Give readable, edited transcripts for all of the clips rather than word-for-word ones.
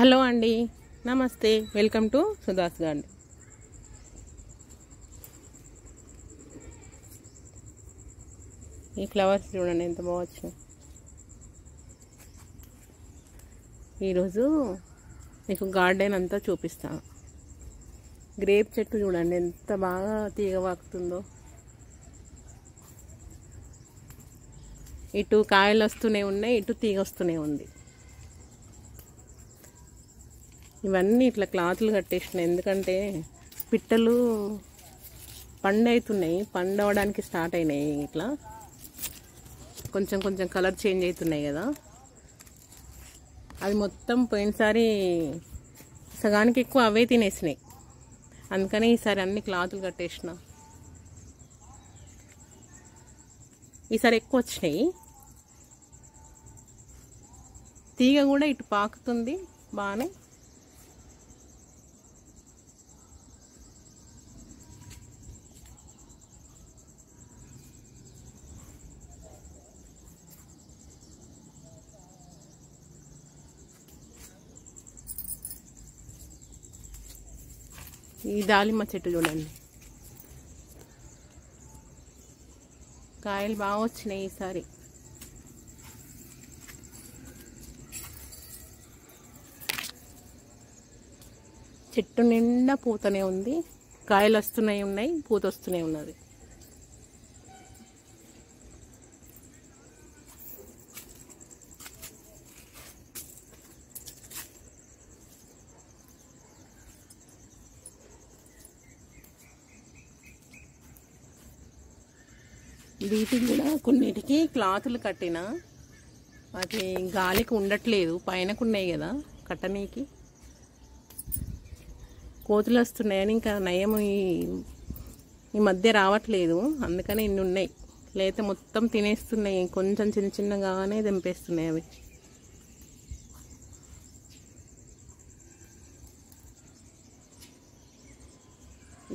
Hello అండి, నమస్తే. Welcome to Sudha's garden. ఈ ఫ్లవర్స్ చూడండి ఎంత బాగా వచ్చినాయి. ఈరోజు మీకు గార్డెన్ అంతా చూపిస్తాను. గ్రేప్ చెట్టు చూడండి ఎంత బాగా తీగ వాకుతుందో. ఇటు కాయలు వస్తూనే ఉన్నాయి, ఇటు తీగ వస్తూనే ఉంది. ఇవన్నీ ఇట్లా క్లాతులు కట్టేసినాయి, ఎందుకంటే పిట్టలు పండవుతున్నాయి, పండవడానికి స్టార్ట్ అయినాయి. ఇట్లా కొంచెం కొంచెం కలర్ చేంజ్ అవుతున్నాయి కదా, అది మొత్తం పోయినసారి సగానికి ఎక్కువ అవే తినేసినాయి. అందుకని ఈసారి అన్ని క్లాతులు కట్టేసిన. ఈసారి ఎక్కువ వచ్చినాయి. తీగ కూడా ఇటు పాకుతుంది బాగానే. ఈ దాలిమ్మ చెట్టు చూడండి, కాయలు బాగా వచ్చినాయి ఈసారి. చెట్టు నిండా పూతనే ఉంది, కాయలు వస్తూనే ఉన్నాయి, పూత వస్తూనే ఉన్నది. వీటికి కూడా కొన్నిటికి క్లాతులు కట్టినా వాటి గాలికి ఉండట్లేదు, పైనకు ఉన్నాయి కదా కట్టనీకి. కోతులు వస్తున్నాయని ఇంకా నయం ఈ మధ్య రావట్లేదు, అందుకని ఇన్ని ఉన్నాయి. లేకపోతే మొత్తం తినేస్తున్నాయి, కొంచెం చిన్న చిన్నగానే తెంపేస్తున్నాయి అవి.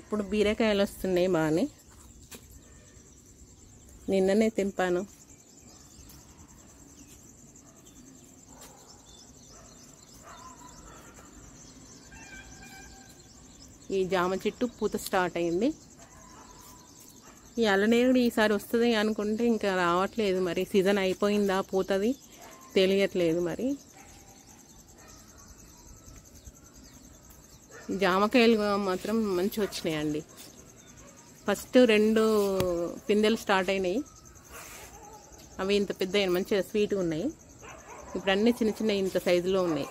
ఇప్పుడు బీరకాయలు వస్తున్నాయి బాగానే, నిన్ననే తెంపాను. ఈ జామ చెట్టు పూత స్టార్ట్ అయింది. ఈ అల్లనేరుడు ఈసారి వస్తుంది అనుకుంటే ఇంకా రావట్లేదు, మరి సీజన్ అయిపోయిందా పూతది తెలియట్లేదు. మరి జామకాయలు మాత్రం మంచి వచ్చినాయండి. ఫస్ట్ 2 పిందెలు స్టార్ట్ అయినాయి, అవి ఇంత పెద్ద మంచిగా స్వీట్గా ఉన్నాయి. ఇప్పుడు అన్నీ చిన్న చిన్న ఇంత సైజులో ఉన్నాయి.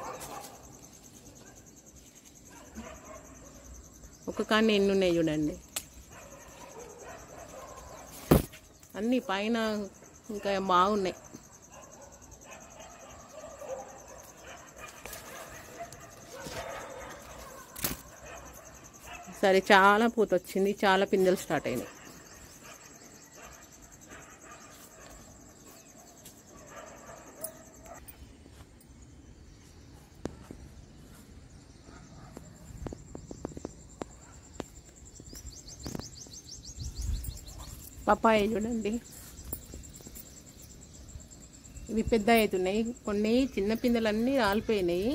ఒక కాన్ని ఎన్ని ఉన్నాయి చూడండి. అన్నీ పైన ఇంకా బాగున్నాయి. సరే, చాలా పూత వచ్చింది, చాలా పిందెలు స్టార్ట్ అయినాయి. పపాయ చూడండి, ఇవి పెద్ద అవుతున్నాయి. కొన్ని చిన్న పిందెలన్నీ రాలిపోయినాయి,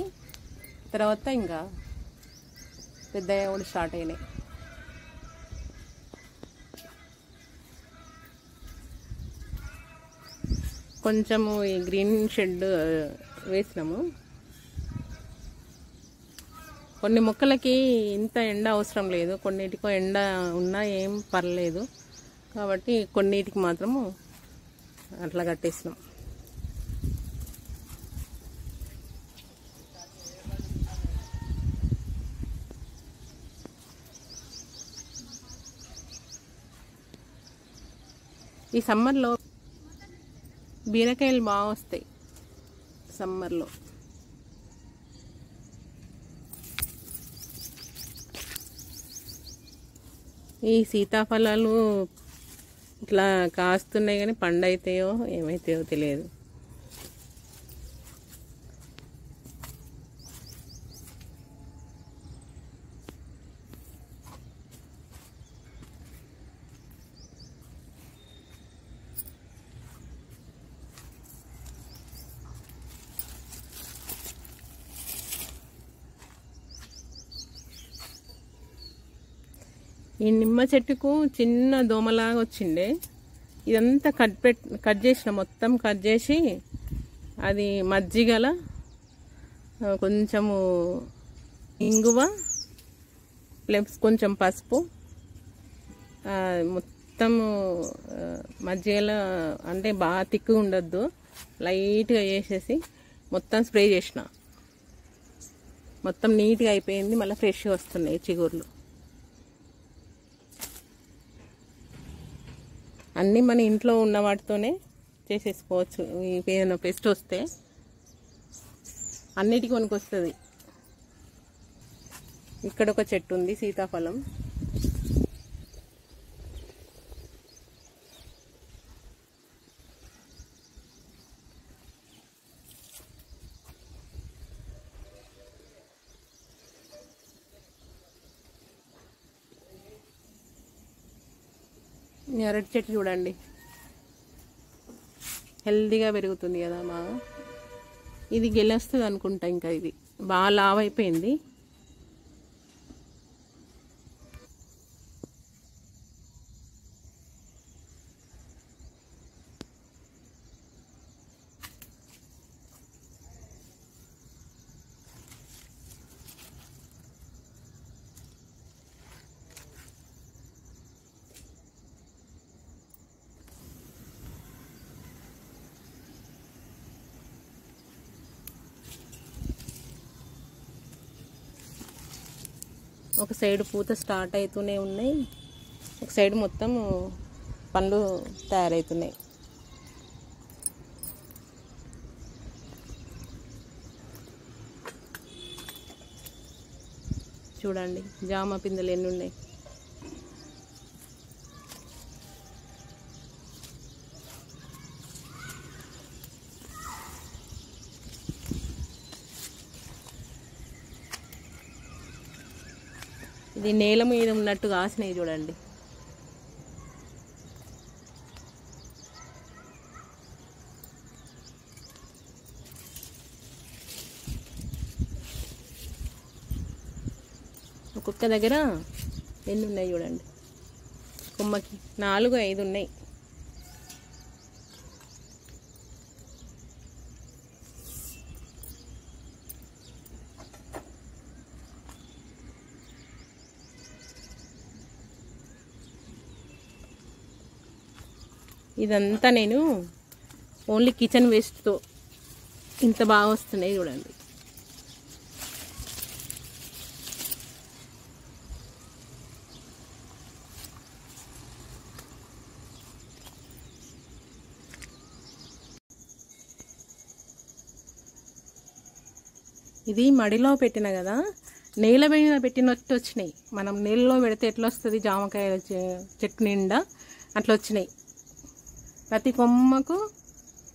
తర్వాత ఇంకా పెద్ద కూడా స్టార్ట్ అయినాయి. కొంచెము ఈ గ్రీన్ షెడ్ వేసినాము. కొన్ని మొక్కలకి ఇంత ఎండ అవసరం లేదు, కొన్నిటికో ఎండ ఉన్నా ఏం పర్లేదు, కాబట్టి కొన్నిటికి మాత్రము అట్లా కట్టేసినాం. ఈ సమ్మర్లో బీరకాయలు బాగా వస్తాయి. సమ్మర్లో ఈ సీతాఫలాలు ఇట్లా కాస్తున్నాయి, కానీ పండు అవుతాయో ఏమైతాయో తెలియదు. ఈ నిమ్మ చెట్టుకు చిన్న దోమలాగా వచ్చిండే, ఇదంతా కట్ చేసిన, మొత్తం కట్ చేసి అది మజ్జిగల కొంచెము ఇంగువ ప్లస్ కొంచెం పసుపు మొత్తము మజ్జిగల, అంటే బాగా తిక్కుగా ఉండొద్దు, లైట్గా వేసేసి మొత్తం స్ప్రే చేసిన. మొత్తం నీట్గా అయిపోయింది. మళ్ళీ ఫ్రెష్గా వస్తున్నాయి చిగుర్లు. అన్నీ మన ఇంట్లో ఉన్న వాటితోనే చేసేసుకోవచ్చు. ఏదైనా పెస్ట్ వస్తే అన్నిటికీ కొనుక్కొస్తుంది. ఇక్కడ ఒక చెట్టు ఉంది సీతాఫలం. అరటి చెట్టు చూడండి, హెల్దీగా పెరుగుతుంది కదా బాగా. ఇది గెలుస్తుంది అనుకుంటా, ఇంకా ఇది బాగా లావ్ అయిపోయింది. ఒక సైడ్ పూత స్టార్ట్ అవుతూనే ఉన్నాయి, ఒక సైడ్ మొత్తం పండ్లు తయారవుతున్నాయి. చూడండి జామ పిందెలు ఎన్ని ఉన్నాయి. ఇది నేల మీద ఉన్నట్టు కాసినాయి చూడండి. ఒక్కొక్క దగ్గర ఎన్ని ఉన్నాయి చూడండి. కొమ్మకి 4-5 ఉన్నాయి. ఇదంతా నేను ఓన్లీ కిచెన్ వేస్ట్తో ఇంత బాగా వస్తున్నాయి చూడండి. ఇది మడిలో పెట్టిన కదా, నేల మీద పెట్టినట్టు వచ్చినాయి. మనం నీళ్ళలో పెడితే ఎట్లా వస్తుంది జామకాయ చెట్టు నిండా, అట్లా వచ్చినాయి. ప్రతి కొమ్మకు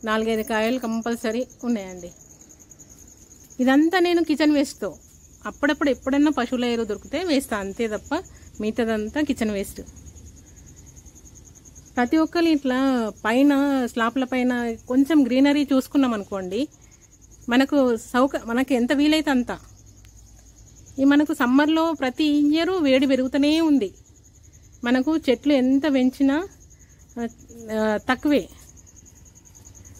4-5 కాయలు కంపల్సరీ ఉన్నాయండి. ఇదంతా నేను కిచెన్ వేస్ట్తో అప్పుడప్పుడు ఎప్పుడైనా పశువుల ఎరువు దొరికితే వేస్తా, అంతే తప్ప మిగతాదంతా కిచెన్ వేస్ట్. ప్రతి ఒక్కరు ఇట్లా పైన స్లాబ్ల పైన కొంచెం గ్రీనరీ చూసుకున్నాం అనుకోండి, మనకు ఎంత వీలైతే అంత. ఈ మనకు సమ్మర్లో ప్రతి ఇయర్ వేడి పెరుగుతూనే ఉంది. మనకు చెట్లు ఎంత పెంచినా తక్కువే.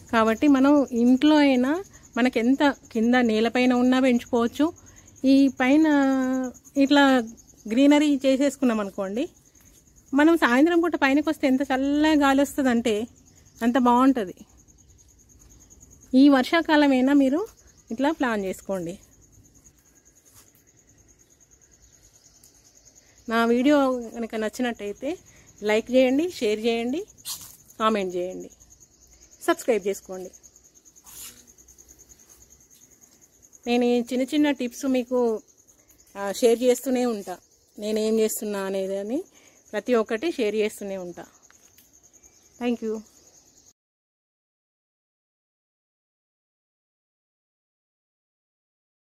కాబట్టి మనం ఇంట్లో అయినా మనకు ఎంత కింద నేలపైన ఉన్నా పెంచుకోవచ్చు. ఈ పైన ఇట్లా గ్రీనరీ చేసేసుకున్నాం అనుకోండి, మనం సాయంత్రం పూట పైనకి వస్తే ఎంత చల్లగా గాలి వస్తుంది అంటే అంత బాగుంటుంది. ఈ వర్షాకాలమైనా మీరు ఇట్లా ప్లాన్ చేసుకోండి. నా వీడియో కనుక నచ్చినట్టయితే లైక్ చేయండి, షేర్ చేయండి, కామెంట్ చేయండి, సబ్స్క్రైబ్ చేసుకోండి. నేను ఈ చిన్న చిన్న టిప్స్ మీకు షేర్ చేస్తూనే ఉంటా. నేనేం చేస్తున్నా అనేది ప్రతి ఒక్కటి షేర్ చేస్తూనే ఉంటా. Thank you.